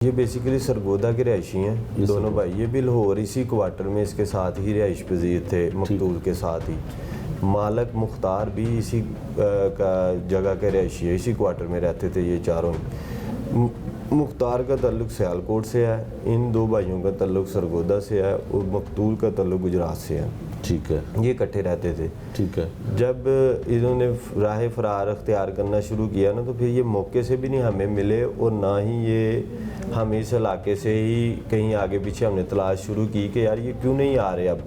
یہ بیسیکلی سرگودا کے رہائشی ہیں دونوں بھائی، یہ بھی لاہور اسی کوارٹر میں اس کے ساتھ ہی رہائش پذیر تھے، مقتول کے ساتھ ہی۔ مالک مختار بھی اسی کا جگہ کے رہائشی ہے، اسی کوارٹر میں رہتے تھے یہ چاروں۔ مختار کا تعلق سیالکوٹ سے ہے، ان دو بھائیوں کا تعلق سرگودا سے ہے، اور مقتول کا تعلق گجرات سے ہے۔ ٹھیک ہے، یہ اکٹھے رہتے تھے۔ ٹھیک ہے، جب انہوں نے راہ فرار اختیار کرنا شروع کیا نا، تو پھر یہ موقع سے بھی نہیں ہمیں ملے، اور نہ ہی یہ ہم اس علاقے سے ہی کہیں آگے پیچھے ہم نے تلاش شروع کی کہ یار یہ کیوں نہیں آ رہے اب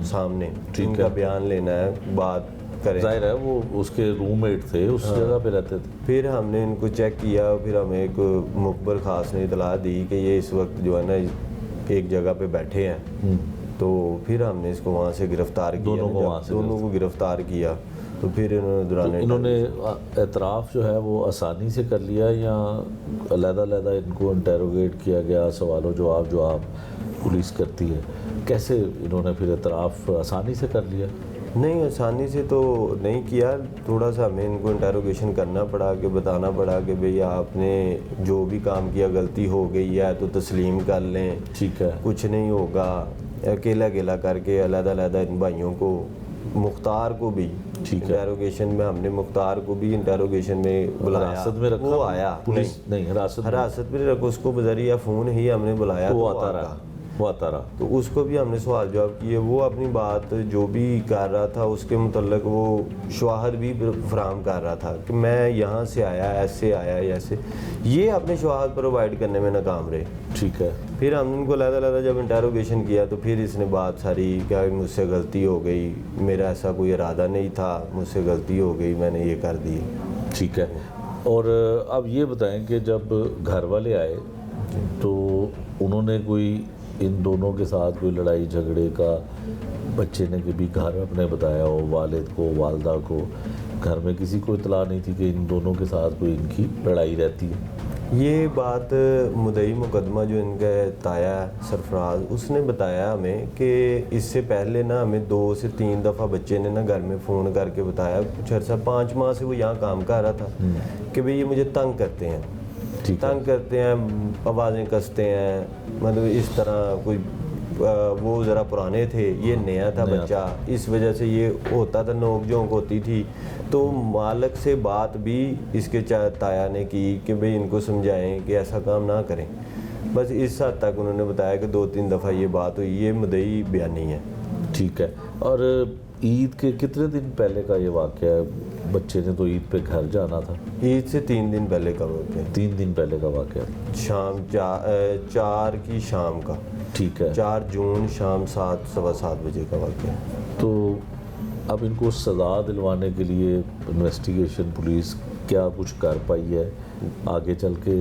سامنے، ان کا بیان لینا ہے، بات کریں۔ ظاہر ہے وہ اس کے روم میٹ تھے، اس جگہ پہ رہتے تھے۔ پھر ہم نے ان کو چیک کیا، پھر ہمیں ایک مخبر خاص نے اطلاع دی کہ یہ اس وقت جو ہے نا ایک جگہ پہ بیٹھے ہیں، تو پھر ہم نے اس کو وہاں سے گرفتار کیا، دونوں کو گرفتار کیا۔ تو پھر انہوں نے اعتراف جو ہے وہ آسانی سے کر لیا، یا علیحدہ علیحدہ ان کو انٹیروگیٹ کیا گیا، سوال و جواب پولیس کرتی ہے، کیسے انہوں نے پھر اعتراف آسانی سے کر لیا؟ نہیں، آسانی سے تو نہیں کیا، تھوڑا سا ہمیں ان کو انٹیروگیشن کرنا پڑا، کہ بتانا پڑا کہ بھئی آپ نے جو بھی کام کیا غلطی ہو گئی ہے تو تسلیم کر لیں، ٹھیک ہے، کچھ نہیں ہوگا۔ اکیلا اکیلا کر کے علیحدہ علیحدہ ان بھائیوں کو، مختار کو بھی انٹیروگیشن میں، ہم نے مختار کو بھی انٹیروگیشن میں بلایا، حراست میں رکھا، وہ آیا پولیس نہیں حراست میں رکھا، اس کو بذریعہ فون ہی ہم نے بلایا، وہ آتا رہا، تو اس کو بھی ہم نے سوال جواب کیے، وہ اپنی بات جو بھی کر رہا تھا اس کے متعلق وہ شواہد بھی فراہم کر رہا تھا کہ میں یہاں سے آیا، ایسے آیا، ایسے، یہ اپنے شواہد پرووائڈ کرنے میں ناکام رہے۔ ٹھیک ہے، پھر ہم نے ان کو علیحدہ علیحدہ جب انٹیروگیشن کیا، تو پھر اس نے بات ساری کہ مجھ سے غلطی ہو گئی، میرا ایسا کوئی ارادہ نہیں تھا، مجھ سے غلطی ہو گئی، میں نے یہ کر دی۔ ٹھیک ہے، اور اب یہ بتائیں کہ جب گھر والے آئے تو انہوں نے کوئی ان دونوں کے ساتھ کوئی لڑائی جھگڑے کا، بچے نے کبھی گھر اپنے بتایا ہو، والد کو، والدہ کو، گھر میں کسی کو اطلاع نہیں تھی کہ ان دونوں کے ساتھ کوئی ان کی لڑائی رہتی ہے؟ یہ بات مدعی مقدمہ جو ان کا تایا سرفراز، اس نے بتایا ہمیں کہ اس سے پہلے نا ہمیں 2 سے 3 دفعہ بچے نے نا گھر میں فون کر کے بتایا، کچھ عرصہ 5 ماہ سے وہ یہاں کام کر رہا تھا، کہ بھئی یہ مجھے تنگ کرتے ہیں، آوازیں کستے ہیں، مطلب اس طرح کوئی، وہ ذرا پرانے تھے، یہ نیا تھا بچہ، اس وجہ سے یہ ہوتا تھا، نوک جھونک ہوتی تھی۔ تو مالک سے بات بھی اس کے تایا نے کی کہ بھئی ان کو سمجھائیں کہ ایسا کام نہ کریں، بس اس حد تک انہوں نے بتایا کہ 2-3 دفعہ یہ بات ہوئی، یہ مدعی بیانی ہے۔ ٹھیک ہے، اور عید کے کتنے دن پہلے کا یہ واقعہ ہے؟ بچے نے تو عید پہ گھر جانا تھا۔ عید سے 3 دن پہلے کا واقعہ، 3 دن پہلے کا واقعہ، شام 4 کی شام کا۔ ٹھیک ہے، 4 جون شام 7 سوا 7 بجے کا واقعہ۔ تو اب ان کو سزا دلوانے کے لیے انویسٹیگیشن پولیس کیا کچھ کر پائی ہے؟ آگے چل کے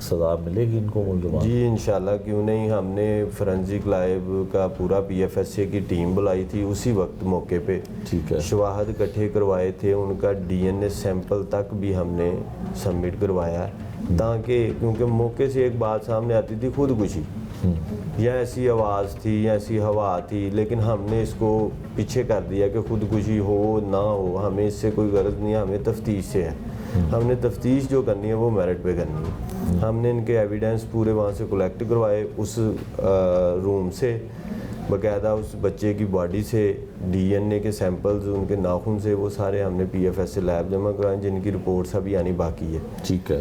سزا ملے گی ان کو ملزمان؟ جی انشاءاللہ، کیوں نہیں، ہم نے فورنزک لیب کا پورا PFSA کی ٹیم بلائی تھی اسی وقت موقع پہ۔ ٹھیک ہے، شواہد اکٹھے کروائے تھے، ان کا DNA سیمپل تک بھی ہم نے سبمٹ کروایا ہے، تاکہ کیونکہ موقع سے ایک بات سامنے آتی تھی، خودکشی یا ایسی آواز تھی یا ایسی ہوا تھی، لیکن ہم نے اس کو پیچھے کر دیا کہ خودکشی ہو نہ ہو، ہمیں اس سے کوئی غرض نہیں ہے، ہمیں تفتیش سے ہے، ہم نے تفتیش جو کرنی ہے وہ میرٹ پہ کرنی ہے۔ ہم نے ان کے ایویڈنس پورے وہاں سے کلیکٹ کروائے، اس روم سے باقاعدہ اس بچے کی باڈی سے DNA کے سیمپلز، ان کے ناخن سے، وہ سارے ہم نے PFSA لیب جمع کروائے، جن کی رپورٹس ابھی آنی باقی ہے۔ ٹھیک ہے۔